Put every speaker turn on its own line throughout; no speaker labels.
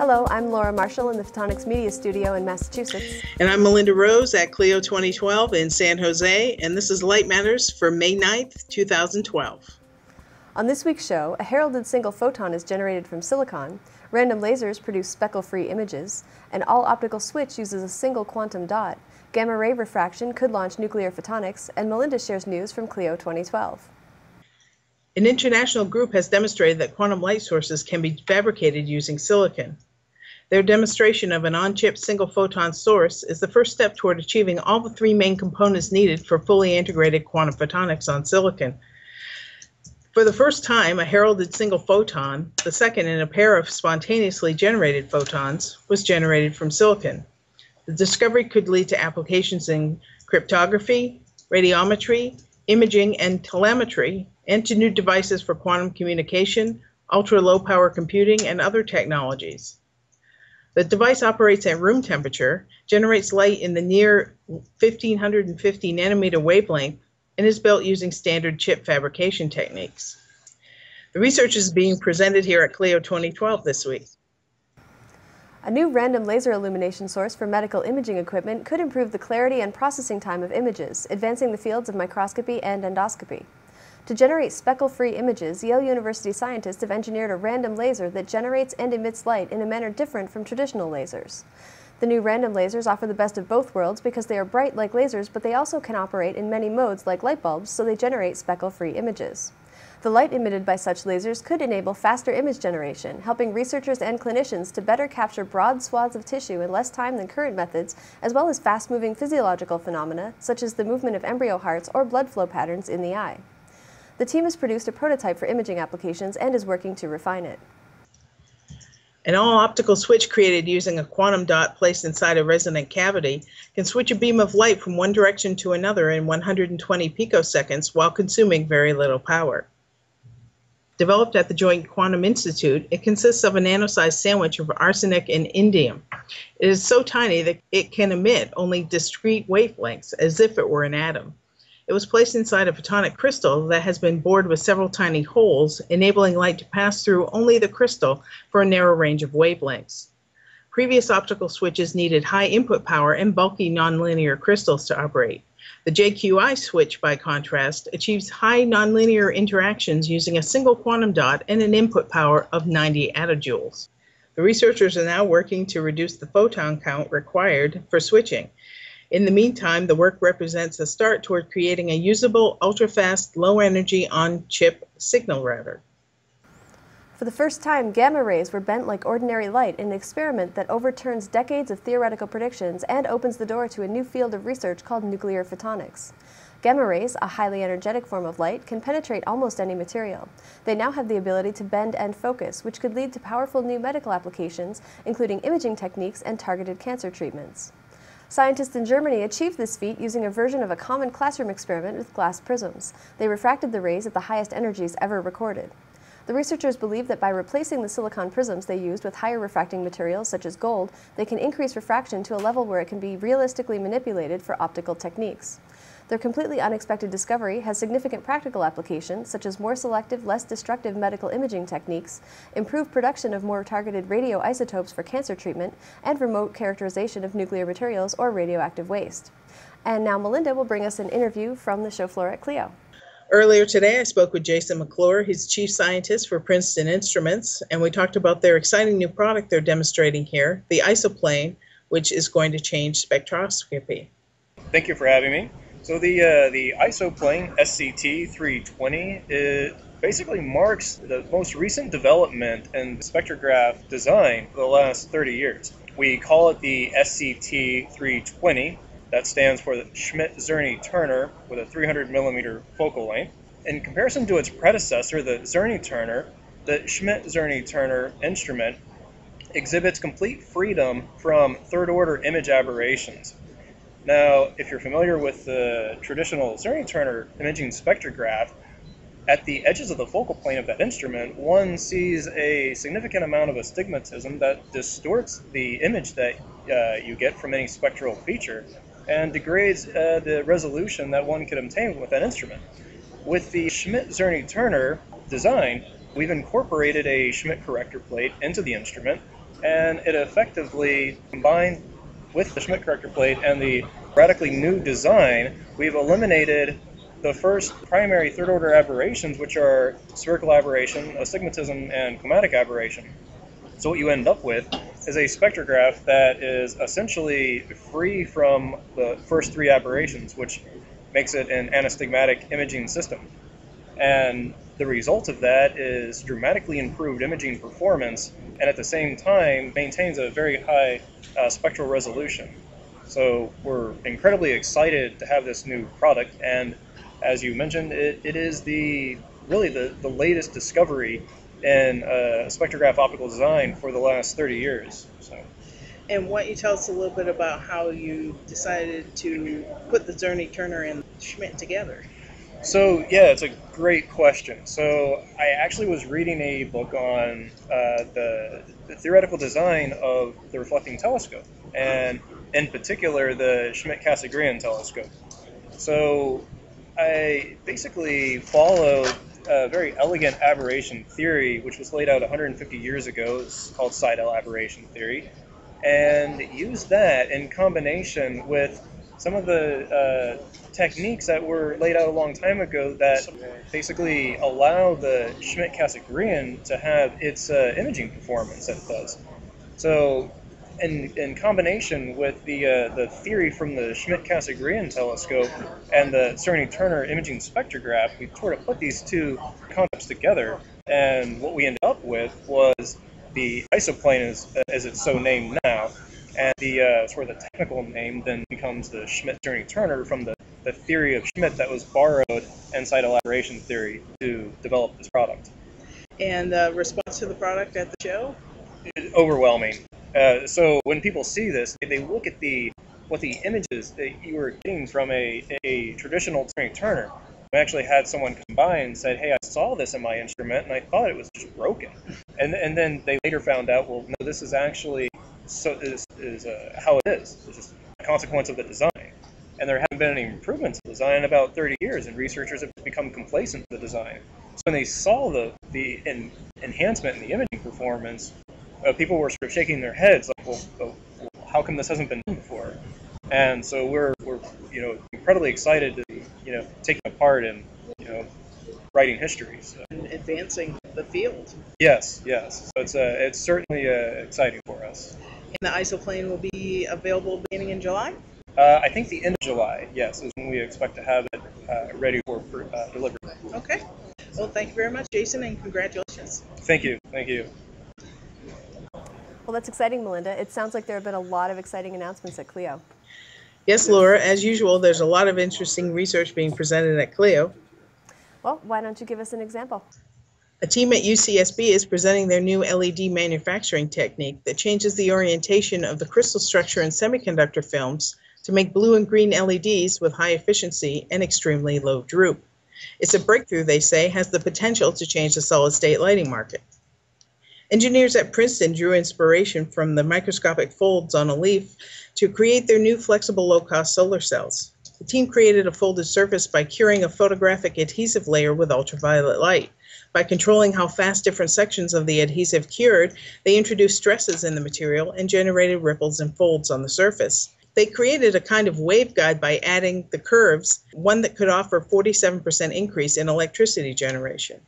Hello, I'm Laura Marshall in the Photonics Media Studio in Massachusetts.
And I'm Melinda Rose at CLEO 2012 in San Jose, and this is Light Matters for May 9th, 2012.
On this week's show, a heralded single photon is generated from silicon, random lasers produce speckle-free images, an all-optical switch uses a single quantum dot, gamma-ray refraction could launch nuclear photonics, and Melinda shares news from CLEO 2012.
An international group has demonstrated that quantum light sources can be fabricated using silicon. Their demonstration of an on-chip single photon source is the first step toward achieving all the three main components needed for fully integrated quantum photonics on silicon. For the first time, a heralded single photon, the second in a pair of spontaneously generated photons, was generated from silicon. The discovery could lead to applications in cryptography, radiometry, imaging, and telemetry, and to new devices for quantum communication, ultra-low power computing, and other technologies. The device operates at room temperature, generates light in the near 1550 nanometer wavelength, and is built using standard chip fabrication techniques. The research is being presented here at CLEO 2012 this week.
A new random laser illumination source for medical imaging equipment could improve the clarity and processing time of images, advancing the fields of microscopy and endoscopy. To generate speckle-free images, Yale University scientists have engineered a random laser that generates and emits light in a manner different from traditional lasers. The new random lasers offer the best of both worlds because they are bright like lasers, but they also can operate in many modes like light bulbs, so they generate speckle-free images. The light emitted by such lasers could enable faster image generation, helping researchers and clinicians to better capture broad swaths of tissue in less time than current methods, as well as fast-moving physiological phenomena, such as the movement of embryo hearts or blood flow patterns in the eye. The team has produced a prototype for imaging applications and is working to refine it.
An all-optical switch created using a quantum dot placed inside a resonant cavity can switch a beam of light from one direction to another in 120 picoseconds while consuming very little power. Developed at the Joint Quantum Institute, it consists of a nano-sized sandwich of arsenic and indium. It is so tiny that it can emit only discrete wavelengths, as if it were an atom. It was placed inside a photonic crystal that has been bored with several tiny holes, enabling light to pass through only the crystal for a narrow range of wavelengths. Previous optical switches needed high input power and bulky nonlinear crystals to operate. The JQI switch, by contrast, achieves high nonlinear interactions using a single quantum dot and an input power of 90 attajoules. The researchers are now working to reduce the photon count required for switching. In the meantime, the work represents a start toward creating a usable, ultra-fast, low-energy on-chip signal router.
For the first time, gamma rays were bent like ordinary light in an experiment that overturns decades of theoretical predictions and opens the door to a new field of research called nuclear photonics. Gamma rays, a highly energetic form of light, can penetrate almost any material. They now have the ability to bend and focus, which could lead to powerful new medical applications, including imaging techniques and targeted cancer treatments. Scientists in Germany achieved this feat using a version of a common classroom experiment with glass prisms. They refracted the rays at the highest energies ever recorded. The researchers believe that by replacing the silicon prisms they used with higher refracting materials such as gold, they can increase refraction to a level where it can be realistically manipulated for optical techniques. Their completely unexpected discovery has significant practical applications, such as more selective, less destructive medical imaging techniques, improved production of more targeted radioisotopes for cancer treatment, and remote characterization of nuclear materials or radioactive waste. And now Melinda will bring us an interview from the show floor at CLEO.
Earlier today, I spoke with Jason McClure. He's chief scientist for Princeton Instruments, and we talked about their exciting new product they're demonstrating here, the isoplane, which is going to change spectroscopy.
Thank you for having me. So the isoplane SCT-320 basically marks the most recent development in spectrograph design for the last 30 years. We call it the SCT-320. That stands for the Schmidt-Zerny-Turner with a 300 millimeter focal length. In comparison to its predecessor, the Zerny-Turner, the Schmidt-Zerny-Turner instrument exhibits complete freedom from third-order image aberrations. Now, if you're familiar with the traditional Zerny-Turner imaging spectrograph, at the edges of the focal plane of that instrument, one sees a significant amount of astigmatism that distorts the image that you get from any spectral feature and degrades the resolution that one could obtain with that instrument. With the Schmidt-Zerny-Turner design, we've incorporated a Schmidt corrector plate into the instrument, and it effectively, combined with the Schmidt corrector plate and the radically new design, we've eliminated the first primary third-order aberrations, which are spherical aberration, astigmatism, and chromatic aberration. So what you end up with is a spectrograph that is essentially free from the first three aberrations, which makes it an anastigmatic imaging system. And the result of that is dramatically improved imaging performance, and at the same time maintains a very high spectral resolution. So we're incredibly excited to have this new product, and as you mentioned, it is really the latest discovery in spectrograph optical design for the last 30 years. So.
And why don't you tell us a little bit about how you decided to put the Zerny-Turner and Schmidt together?
So yeah, it's a great question. So I actually was reading a book on the theoretical design of the reflecting telescope, and in particular the Schmidt-Cassegrain telescope. So I basically followed a very elegant aberration theory, which was laid out 150 years ago. It's called Seidel aberration theory, and used that in combination with some of the techniques that were laid out a long time ago that basically allow the Schmidt-Cassegrain to have its imaging performance that it does. So in combination with the theory from the Schmidt-Cassegrain telescope and the Zerny-Turner imaging spectrograph, we sort of put these two concepts together, and what we ended up with was the isoplane as it's so named now, and the sort of the technical name then becomes the Schmidt-Zerny-Turner from the theory of Schmidt that was borrowed in Seidel aberration theory to develop this product.
And the response to the product at the show?
Overwhelming. So when people see this, they look at what the images that you were getting from a traditional Zerny-Turner. We actually had someone come by and said, "Hey, I saw this in my instrument and I thought it was just broken." And then they later found out, well, no, this is actually how it is. It's just a consequence of the design. And there haven't been any improvements in design in about 30 years, and researchers have become complacent with the design. So when they saw the enhancement in the imaging performance, people were sort of shaking their heads like, well, how come this hasn't been done before? And so we're incredibly excited to taking a part in writing history. So.
And advancing the field.
Yes. So it's certainly exciting for us.
And the isoplane will be available beginning in July?
I think the end of July, yes, is when we expect to have it ready for delivery.
Okay. Well, thank you very much, Jason, and congratulations.
Thank you.
Well, that's exciting, Melinda. It sounds like there have been a lot of exciting announcements at CLEO.
Yes, Laura, as usual, there's a lot of interesting research being presented at CLEO.
Well, why don't you give us an example?
A team at UCSB is presenting their new LED manufacturing technique that changes the orientation of the crystal structure in semiconductor films to make blue and green LEDs with high efficiency and extremely low droop. It's a breakthrough, they say, has the potential to change the solid-state lighting market. Engineers at Princeton drew inspiration from the microscopic folds on a leaf to create their new flexible low-cost solar cells. The team created a folded surface by curing a photographic adhesive layer with ultraviolet light. By controlling how fast different sections of the adhesive cured, they introduced stresses in the material and generated ripples and folds on the surface. They created a kind of waveguide by adding the curves, one that could offer 47% increase in electricity generation.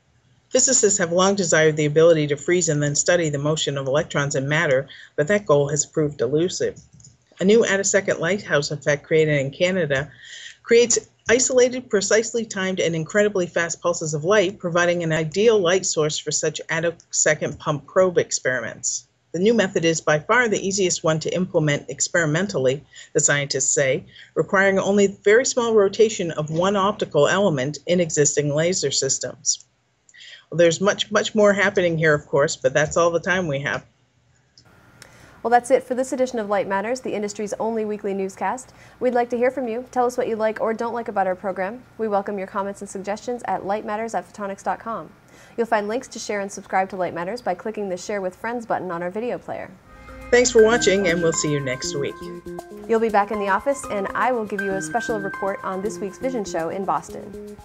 Physicists have long desired the ability to freeze and then study the motion of electrons in matter, but that goal has proved elusive. A new attosecond lighthouse effect created in Canada creates isolated, precisely timed, and incredibly fast pulses of light, providing an ideal light source for such attosecond pump probe experiments. The new method is by far the easiest one to implement experimentally, the scientists say, requiring only very small rotation of one optical element in existing laser systems. Well, there's much more happening here, of course, but that's all the time we have.
Well, that's it for this edition of Light Matters, the industry's only weekly newscast. We'd like to hear from you. Tell us what you like or don't like about our program. We welcome your comments and suggestions at lightmatters@photonics.com. You'll find links to share and subscribe to Light Matters by clicking the Share with Friends button on our video player.
Thanks for watching, and we'll see you next week.
You'll be back in the office, and I will give you a special report on this week's Vision Show in Boston.